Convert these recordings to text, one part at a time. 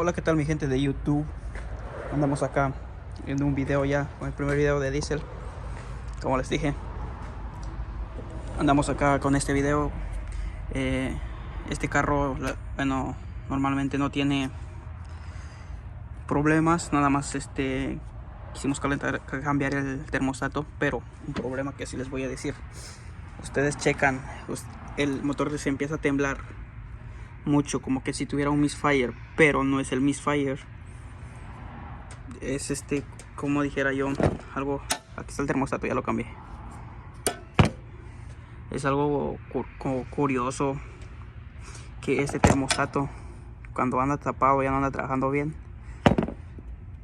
Hola, ¿qué tal mi gente de YouTube? Andamos acá en un video ya, con el primer video de Diesel. Como les dije, andamos acá con este video. Este carro, bueno, normalmente no tiene problemas, nada más quisimos cambiar el termostato, pero un problema que sí les voy a decir. Ustedes checan, el motor se empieza a temblar mucho, como que si tuviera un misfire, pero no es el misfire. Es como dijera yo, algo. Aquí está el termostato, ya lo cambié. Es algo curioso que este termostato, cuando anda tapado, ya no anda trabajando bien,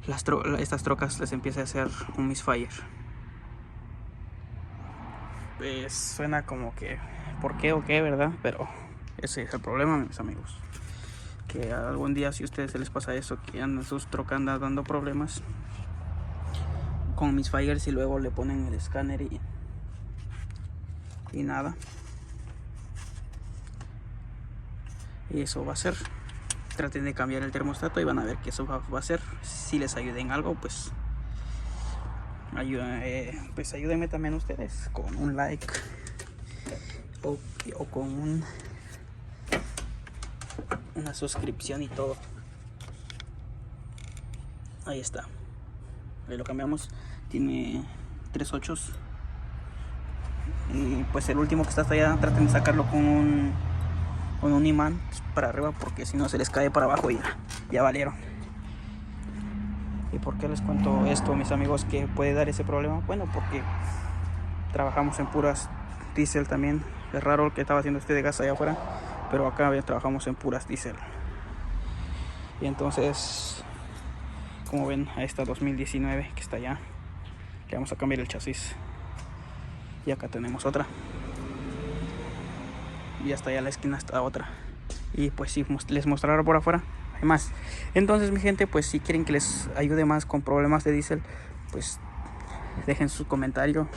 estas trocas les empieza a hacer un misfire. Suena como que ¿por qué o qué, verdad? Pero ese es el problema, mis amigos, que algún día, si a ustedes se les pasa eso, que andan sus trocas dando problemas con misfires y luego le ponen el escáner y nada, y eso va a ser. Traten de cambiar el termostato y van a ver que eso va a ser. Si les ayuda en algo, pues ayúdenme también ustedes con un like o con una suscripción y todo. Ahí está, ahí lo cambiamos. Tiene 3 ochos y pues el último que está hasta allá, traten de sacarlo con un imán para arriba, porque si no se les cae para abajo y ya valieron. ¿Y por qué les cuento esto, mis amigos, que puede dar ese problema? Bueno, porque trabajamos en puras diésel también. Es raro que estaba haciendo de gas allá afuera, pero acá trabajamos en puras diésel. Y entonces, como ven, a esta 2019 que está allá, le vamos a cambiar el chasis. Y acá tenemos otra. Y hasta allá a la esquina está otra. Y pues sí, les mostraré por afuera. Hay más. Entonces, mi gente, pues si quieren que les ayude más con problemas de diésel, pues dejen su comentario,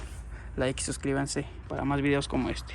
like y suscríbanse para más videos como este.